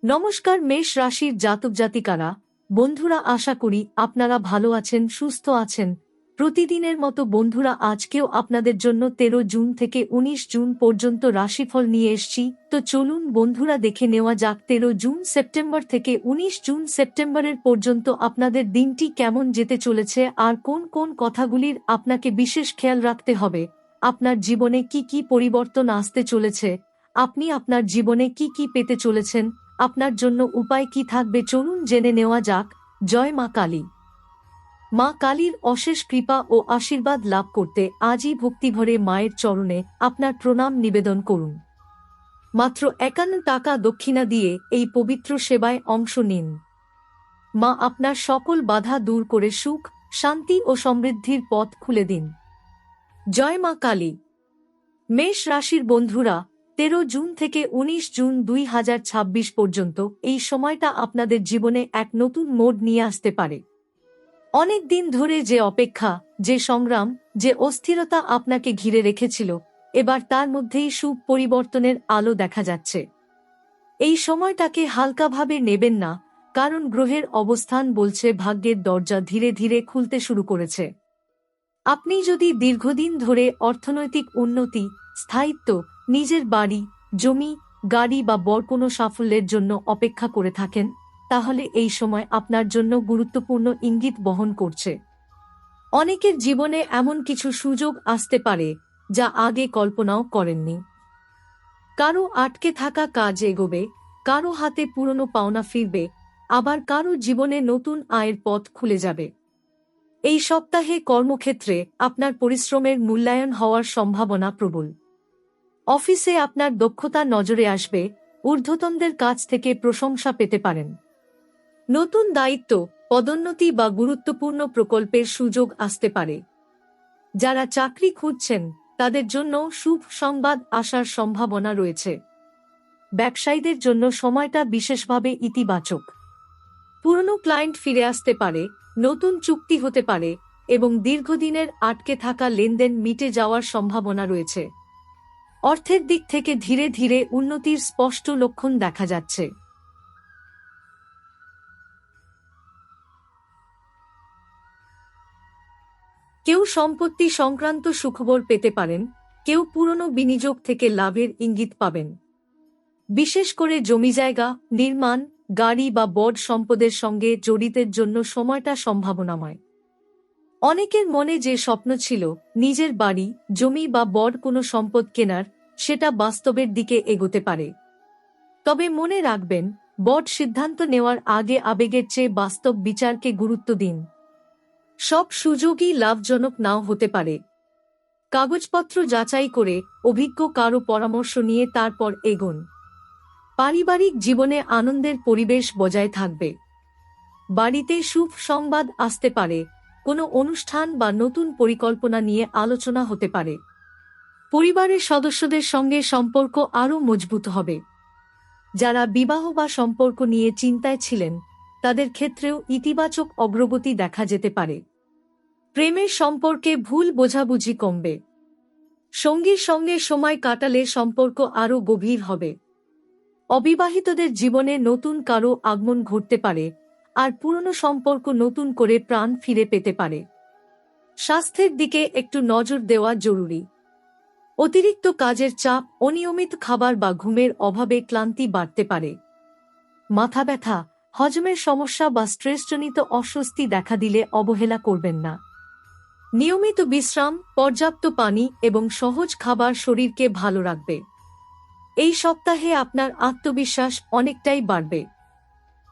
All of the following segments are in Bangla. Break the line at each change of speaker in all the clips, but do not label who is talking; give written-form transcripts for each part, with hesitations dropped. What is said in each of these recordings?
নমস্কার মেষ রাশির জাতক জাতিকারা, বন্ধুরা, আশা করি আপনারা ভালো আছেন, সুস্থ আছেন। প্রতিদিনের মতো বন্ধুরা, আজকেও আপনাদের জন্য 13 জুন থেকে 19 জুন পর্যন্ত রাশিফল নিয়ে এসেছি। তো চলুন বন্ধুরা, দেখে নেওয়া যাক 13 জুন সেপ্টেম্বর থেকে 19 জুন সেপ্টেম্বরের পর্যন্ত আপনাদের দিনটি কেমন যেতে চলেছে আর কোন কোন কথাগুলির আপনাকে বিশেষ খেয়াল রাখতে হবে। আপনার জীবনে কি কি পরিবর্তন আসতে চলেছে, আপনি আপনার জীবনে কি কি পেতে চলেছেন, আপনার জন্য উপায় কি থাকবে, চলুন জেনে নেওয়া যাক। জয় মা কালী। মা কালীর অশেষ কৃপা ও আশীর্বাদ লাভ করতে আজই ভক্তিভরে মায়ের চরণে আপনার প্রণাম নিবেদন করুন। মাত্র 51 টাকা দক্ষিণা দিয়ে এই পবিত্র সেবায় অংশ নিন। মা আপনার সকল বাধা দূর করে সুখ, শান্তি ও সমৃদ্ধির পথ খুলে দিন। জয় মা কালী। মেষ রাশির বন্ধুরা, 13 জুন থেকে 19 জুন 2026 পর্যন্ত এই সময়টা আপনাদের জীবনে এক নতুন মোড় নিয়ে আসতে পারে। অনেক দিন ধরে যে অপেক্ষা, যে সংগ্রাম, যে অস্থিরতা আপনাকে ঘিরে রেখেছিল, এবার তার মধ্যেই শুভ পরিবর্তনের আলো দেখা যাচ্ছে। এই সময়টাকে হালকাভাবে নেবেন না, কারণ গ্রহের অবস্থান বলছে ভাগ্যের দরজা ধীরে ধীরে খুলতে শুরু করেছে। আপনি যদি দীর্ঘদিন ধরে অর্থনৈতিক উন্নতি, স্থায়িত্ব, নিজের বাড়ি, জমি, গাড়ি বা বড় কোনো সাফল্যের জন্য অপেক্ষা করে থাকেন, তাহলে এই সময় আপনার জন্য গুরুত্বপূর্ণ ইঙ্গিত বহন করছে। অনেকের জীবনে এমন কিছু সুযোগ আসতে পারে যা আগে কল্পনাও করেননি। কারো আটকে থাকা কাজ এগোবে, কারো হাতে পুরনো পাওনা ফিরবে, আবার কারো জীবনে নতুন আয়ের পথ খুলে যাবে। এই সপ্তাহে কর্মক্ষেত্রে আপনার পরিশ্রমের মূল্যায়ন হওয়ার সম্ভাবনা প্রবল। অফিসে আপনার দক্ষতা নজরে আসবে, ঊর্ধ্বতনদের কাছ থেকে প্রশংসা পেতে পারেন। নতুন দায়িত্ব, পদোন্নতি বা গুরুত্বপূর্ণ প্রকল্পের সুযোগ আসতে পারে। যারা চাকরি খুঁজছেন তাদের জন্য শুভ সংবাদ আসার সম্ভাবনা রয়েছে। ব্যবসায়ীদের জন্য সময়টা বিশেষভাবে ইতিবাচক। পুরনো ক্লায়েন্ট ফিরে আসতে পারে, নতুন চুক্তি হতে পারে এবং দীর্ঘদিনের আটকে থাকা লেনদেন মিটে যাওয়ার সম্ভাবনা রয়েছে। অর্থের দিক থেকে ধীরে ধীরে উন্নতির স্পষ্ট লক্ষণ দেখা যাচ্ছে। কেউ সম্পত্তি সংক্রান্ত সুখবর পেতে পারেন, কেউ পুরনো বিনিয়োগ থেকে লাভের ইঙ্গিত পাবেন। বিশেষ করে জমি জায়গা, নির্মাণ, গাড়ি বা বড় সম্পদের সঙ্গে জড়িতের জন্য সময়টা সম্ভাবনাময়। অনেকের মনে যে স্বপ্ন ছিল নিজের বাড়ি, জমি বা বড় কোনো সম্পদ কেনার, সেটা বাস্তবের দিকে এগোতে পারে। তবে মনে রাখবেন, বড় সিদ্ধান্ত নেওয়ার আগে আবেগের চেয়ে বাস্তব বিচারকে গুরুত্ব দিন। সব সুযোগই লাভজনক নাও হতে পারে। কাগজপত্র যাচাই করে অভিজ্ঞ কারো পরামর্শ নিয়ে তারপর এগোন। পারিবারিক জীবনে আনন্দের পরিবেশ বজায় থাকবে। বাড়িতে শুভ সংবাদ আসতে পারে, কোনো অনুষ্ঠান বা নতুন পরিকল্পনা নিয়ে আলোচনা হতে পারে। পরিবারের সদস্যদের সঙ্গে সম্পর্ক আরও মজবুত হবে। যারা বিবাহ বা সম্পর্ক নিয়ে চিন্তায় ছিলেন, তাদের ক্ষেত্রেও ইতিবাচক অগ্রগতি দেখা যেতে পারে। প্রেমের সম্পর্কে ভুল বোঝাবুঝি কমবে। সঙ্গীর সঙ্গে সময় কাটালে সম্পর্ক আরও গভীর হবে। অবিবাহিতদের জীবনে নতুন কারো আগমন ঘটতে পারে, আর পুরনো সম্পর্ক নতুন করে প্রাণ ফিরে পেতে পারে। স্বাস্থ্যের দিকে একটু নজর দেওয়া জরুরি। অতিরিক্ত কাজের চাপ, অনিয়মিত খাবার বা ঘুমের অভাবে ক্লান্তি বাড়তে পারে। মাথা ব্যথা, হজমের সমস্যা বা স্ট্রেসজনিত অস্বস্তি দেখা দিলে অবহেলা করবেন না। নিয়মিত বিশ্রাম, পর্যাপ্ত পানি এবং সহজ খাবার শরীরকে ভালো রাখবে। এই সপ্তাহে আপনার আত্মবিশ্বাস অনেকটাই বাড়বে।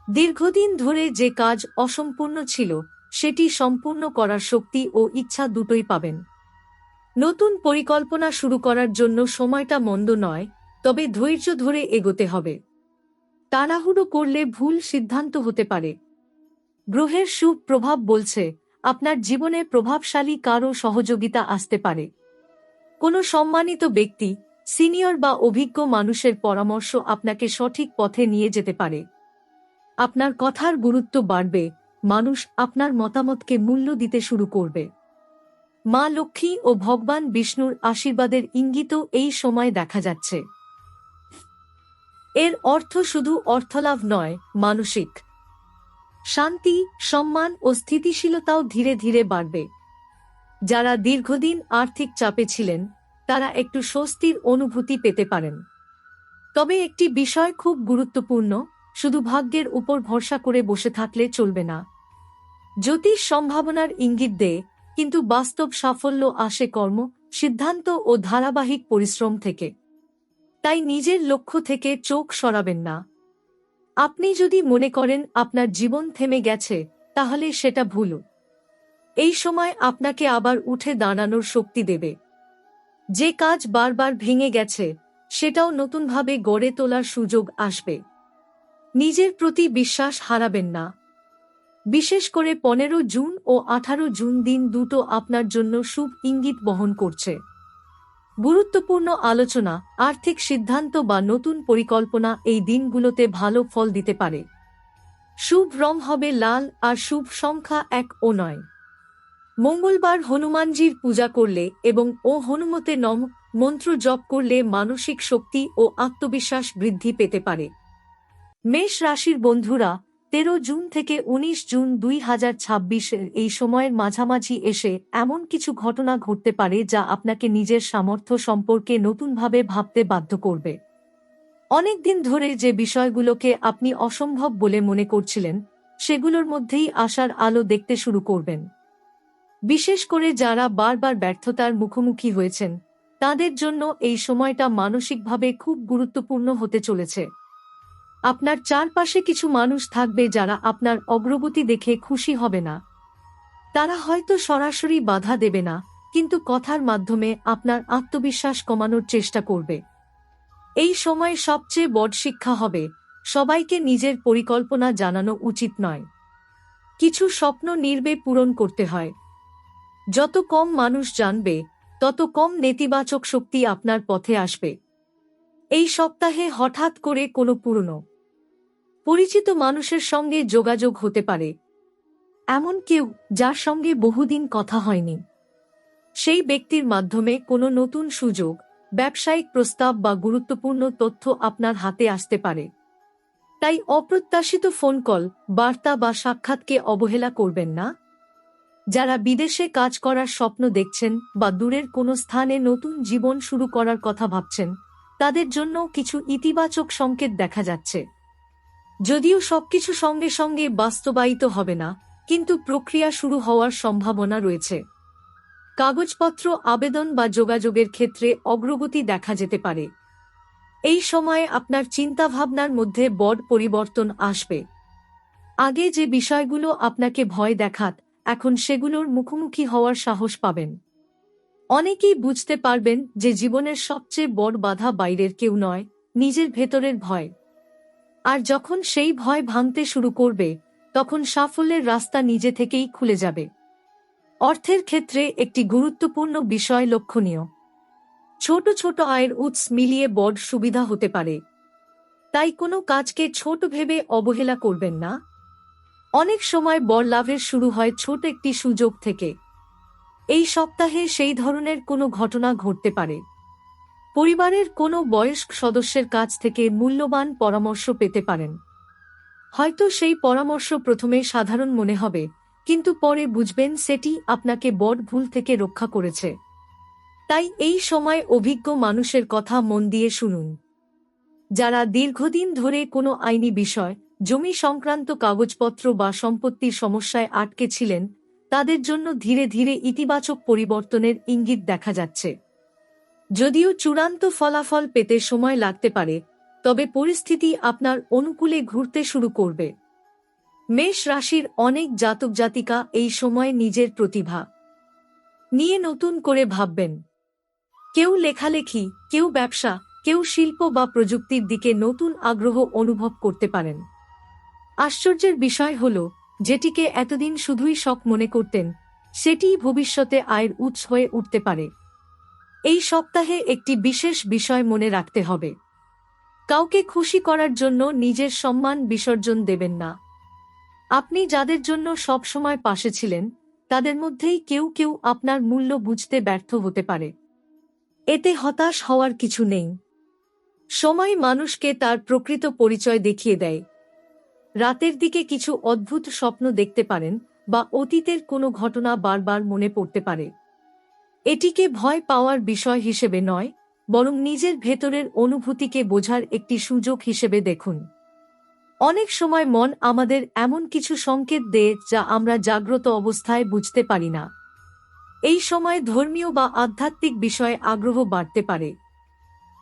দীর্ঘদিন ধরে যে কাজ অসম্পূর্ণ ছিল, সেটি সম্পূর্ণ করার শক্তি ও ইচ্ছা দুটোই পাবেন। নতুন পরিকল্পনা শুরু করার জন্য সময়টা মন্দ নয়, তবে ধৈর্য ধরে এগোতে হবে। তাড়াহুড়ো করলে ভুল সিদ্ধান্ত হতে পারে। গ্রহের শুভ প্রভাব বলছে আপনার জীবনে প্রভাবশালী কারো সহযোগিতা আসতে পারে। কোনো সম্মানিত ব্যক্তি, সিনিয়র বা অভিজ্ঞ মানুষের পরামর্শ আপনাকে সঠিক পথে নিয়ে যেতে পারে। আপনার কথার গুরুত্ব বাড়বে, মানুষ আপনার মতামতকে মূল্য দিতে শুরু করবে। মা লক্ষ্মী ও ভগবান বিষ্ণুর আশীর্বাদের ইঙ্গিতও এই সময় দেখা যাচ্ছে। এর অর্থ শুধু অর্থলাভ নয়, মানসিক শান্তি, সম্মান ও স্থিতিশীলতাও ধীরে ধীরে বাড়বে। যারা দীর্ঘদিন আর্থিক চাপে ছিলেন, তারা একটু স্বস্তির অনুভূতি পেতে পারেন। তবে একটি বিষয় খুব গুরুত্বপূর্ণ, শুধু ভাগ্যের উপর ভরসা করে বসে থাকলে চলবে না। জ্যোতিষ সম্ভাবনার ইঙ্গিত দেয়, কিন্তু বাস্তব সাফল্য আসে কর্ম, সিদ্ধান্ত ও ধারাবাহিক পরিশ্রম থেকে। তাই নিজের লক্ষ্য থেকে চোখ সরাবেন না। আপনি যদি মনে করেন আপনার জীবন থেমে গেছে, তাহলে সেটা ভুল। এই সময় আপনাকে আবার উঠে দাঁড়ানোর শক্তি দেবে। যে কাজ বারবার ভেঙে গেছে, সেটাও নতুনভাবে গড়ে তোলার সুযোগ আসবে। নিজের প্রতি বিশ্বাস হারাবেন না। বিশেষ করে 15 জুন ও 18 জুন দিন দুটো আপনার জন্য শুভ ইঙ্গিত বহন করছে। গুরুত্বপূর্ণ আলোচনা, আর্থিক সিদ্ধান্ত বা নতুন পরিকল্পনা এই দিনগুলোতে ভালো ফল দিতে পারে। শুভ রং হবে লাল আর শুভ সংখ্যা 1 ও 9। মঙ্গলবার হনুমানজির পূজা করলে এবং হনুমতে নম মন্ত্র জপ করলে মানসিক শক্তি ও আত্মবিশ্বাস বৃদ্ধি পেতে পারে। মেষ রাশির বন্ধুরা, 13 জুন থেকে 19 জুন 2026 এই সময়ের মাঝামাঝি এসে এমন কিছু ঘটনা ঘটতে পারে যা আপনাকে নিজের সামর্থ্য সম্পর্কে নতুনভাবে ভাবতে বাধ্য করবে। অনেকদিন ধরে যে বিষয়গুলোকে আপনি অসম্ভব বলে মনে করছিলেন, সেগুলোর মধ্যেই আশার আলো দেখতে শুরু করবেন। বিশেষ করে যারা বারবার ব্যর্থতার মুখোমুখি হয়েছেন, তাদের জন্য এই সময়টা মানসিকভাবে খুব গুরুত্বপূর্ণ হতে চলেছে। আপনার চারপাশে কিছু মানুষ থাকবে যারা আপনার অগ্রগতি দেখে খুশি হবে না। তারা হয়তো সরাসরি বাধা দেবে না, কিন্তু কথার মাধ্যমে আপনার আত্মবিশ্বাস কমানোর চেষ্টা করবে। এই সময় সবচেয়ে বড় শিক্ষা হবে, সবাইকে নিজের পরিকল্পনা জানানো উচিত নয়। কিছু স্বপ্ন নির্বে পূরণ করতে হয়। যত কম মানুষ জানবে, তত কম নেতিবাচক শক্তি আপনার পথে আসবে। এই সপ্তাহে হঠাৎ করে কোনো পুরনো পরিচিত মানুষের সঙ্গে যোগাযোগ হতে পারে। এমন কেউ যার সঙ্গে বহুদিন কথা হয়নি। সেই ব্যক্তির মাধ্যমে কোনো নতুন সুযোগ, ব্যবসায়িক প্রস্তাব বা গুরুত্বপূর্ণ তথ্য আপনার হাতে আসতে পারে। তাই অপ্রত্যাশিত ফোন কল, বার্তা বা সাক্ষাৎকে অবহেলা করবেন না। যারা বিদেশে কাজ করার স্বপ্ন দেখছেন বা দূরের কোনো স্থানে নতুন জীবন শুরু করার কথা ভাবছেন, তাদের জন্য কিছু ইতিবাচক সংকেত দেখা যাচ্ছে। যদিও সবকিছু সঙ্গে সঙ্গে বাস্তবায়িত হবে না, কিন্তু প্রক্রিয়া শুরু হওয়ার সম্ভাবনা রয়েছে। কাগজপত্র আবেদন বা যোগাযোগের ক্ষেত্রে অগ্রগতি দেখা যেতে পারে। এই সময়ে আপনার চিন্তাভাবনার মধ্যে বড় পরিবর্তন আসবে। আগে যে বিষয়গুলো আপনাকে ভয় দেখাত, এখন সেগুলোর মুখোমুখি হওয়ার সাহস পাবেন। অনেকেই বুঝতে পারবেন যে জীবনের সবচেয়ে বড় বাধা বাইরের কেউ নয়, নিজের ভেতরের ভয়। আর যখন সেই ভয় ভাঙতে শুরু করবে, তখন সাফল্যের রাস্তা নিজে থেকেই খুলে যাবে। অর্থের ক্ষেত্রে একটি গুরুত্বপূর্ণ বিষয় লক্ষণীয়। ছোট ছোট আয়ের উৎস মিলিয়ে বড় সুবিধা হতে পারে। তাই কোনো কাজকে ছোট ভেবে অবহেলা করবেন না। অনেক সময় বড় লাভের শুরু হয় ছোট একটি সুযোগ থেকে। এই সপ্তাহে সেই ধরনের কোনো ঘটনা ঘটতে পারে। পরিবারের কোনো বয়স্ক সদস্যের কাছ থেকে মূল্যবান পরামর্শ পেতে পারেন। হয়তো সেই পরামর্শ প্রথমে সাধারণ মনে হবে, কিন্তু পরে বুঝবেন সেটি আপনাকে বড় ভুল থেকে রক্ষা করেছে। তাই এই সময় অভিজ্ঞ মানুষের কথা মন দিয়ে শুনুন। যারা দীর্ঘদিন ধরে কোনো আইনি বিষয়, জমি সংক্রান্ত কাগজপত্র বা সম্পত্তির সমস্যায় আটকে ছিলেন, তাদের জন্য ধীরে ধীরে ইতিবাচক পরিবর্তনের ইঙ্গিত দেখা যাচ্ছে। যদিও চূড়ান্ত ফলাফল পেতে সময় লাগতে পারে, তবে পরিস্থিতি আপনার অনুকূলে ঘুরতে শুরু করবে। মেষ রাশির অনেক জাতক জাতিকা এই সময় নিজের প্রতিভা নিয়ে নতুন করে ভাববেন। কেউ লেখালেখি, কেউ ব্যবসা, কেউ শিল্প বা প্রযুক্তির দিকে নতুন আগ্রহ অনুভব করতে পারেন। আশ্চর্যের বিষয় হল, যেটিকে এতদিন শুধুই শখ মনে করতেন, সেটিই ভবিষ্যতে আয়ের উৎস হয়ে উঠতে পারে। এই সপ্তাহে একটি বিশেষ বিষয় মনে রাখতে হবে। কাউকে খুশি করার জন্য নিজের সম্মান বিসর্জন দেবেন না। আপনি যাদের জন্য সবসময় পাশে ছিলেন, তাদের মধ্যেই কেউ কেউ আপনার মূল্য বুঝতে ব্যর্থ হতে পারে। এতে হতাশ হওয়ার কিছু নেই। সময় মানুষকে তার প্রকৃত পরিচয় দেখিয়ে দেয়। রাতের দিকে কিছু অদ্ভুত স্বপ্ন দেখতে পারেন বা অতীতের কোনো ঘটনা বারবার মনে পড়তে পারে। এটিকে ভয় পাওয়ার বিষয় হিসেবে নয়, বরং নিজের ভেতরের অনুভূতিকে বোঝার একটি সুযোগ হিসেবে দেখুন। অনেক সময় মন আমাদের এমন কিছু সংকেত দেয় যা আমরা জাগ্রত অবস্থায় বুঝতে পারি না। এই সময় ধর্মীয় বা আধ্যাত্মিক বিষয়ে আগ্রহ বাড়তে পারে।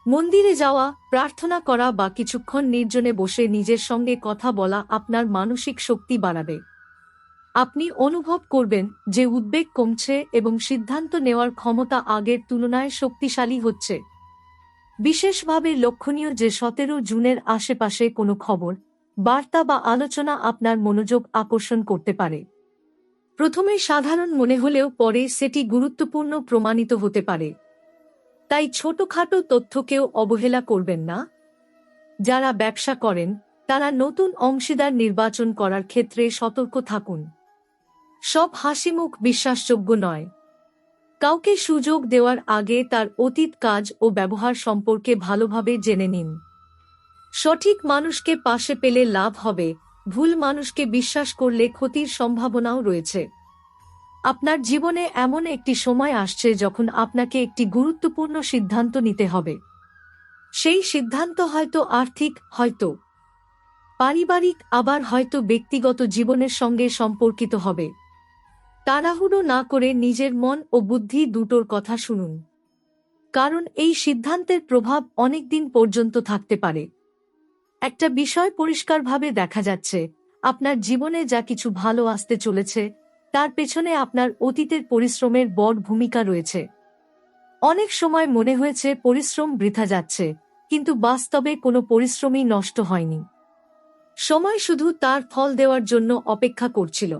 মন্দিরে যাওয়া, প্রার্থনা করা বা কিছুক্ষণ নির্জনে বসে নিজের সঙ্গে কথা বলা আপনার মানসিক শক্তি বাড়াবে। আপনি অনুভব করবেন যে উদ্বেগ কমছে এবং সিদ্ধান্ত নেওয়ার ক্ষমতা আগের তুলনায় শক্তিশালী হচ্ছে। বিশেষভাবে লক্ষণীয় যে 17 জুনের আশেপাশে কোনো খবর, বার্তা বা আলোচনা আপনার মনোযোগ আকর্ষণ করতে পারে। প্রথমে সাধারণ মনে হলেও পরে সেটি গুরুত্বপূর্ণ প্রমাণিত হতে পারে। তাই ছোটখাটো তথ্যকেও অবহেলা করবেন না। যারা ব্যবসা করেন তারা নতুন অংশীদার নির্বাচন করার ক্ষেত্রে সতর্ক থাকুন। সব হাসিমুখ বিশ্বাসযোগ্য নয়। কাউকে সুযোগ দেওয়ার আগে তার অতীত কাজ ও ব্যবহার সম্পর্কে ভালোভাবে জেনে নিন। সঠিক মানুষকে পাশে পেলে লাভ হবে, ভুল মানুষকে বিশ্বাস করলে ক্ষতির সম্ভাবনাও রয়েছে। আপনার জীবনে এমন একটি সময় আসছে যখন আপনাকে একটি গুরুত্বপূর্ণ সিদ্ধান্ত নিতে হবে। সেই সিদ্ধান্ত হয়তো আর্থিক, হয়তো পারিবারিক, আবার হয়তো ব্যক্তিগত জীবনের সঙ্গে সম্পর্কিত হবে। তাড়াহুড়ো না করে নিজের মন ও বুদ্ধি দুটোর কথা শুনুন, কারণ এই সিদ্ধান্তের প্রভাব অনেক দিন পর্যন্ত থাকতে পারে। একটা বিষয় পরিষ্কারভাবে দেখা যাচ্ছে, আপনার জীবনে যা কিছু ভালো আসতে চলেছে তার পেছনে আপনার অতীতের পরিশ্রমের বড় ভূমিকা রয়েছে। অনেক সময় মনে হয়েছে পরিশ্রম বৃথা যাচ্ছে, কিন্তু বাস্তবে কোনো পরিশ্রমই নষ্ট হয়নি। সময় শুধু তার ফল দেওয়ার জন্য অপেক্ষা করছিল।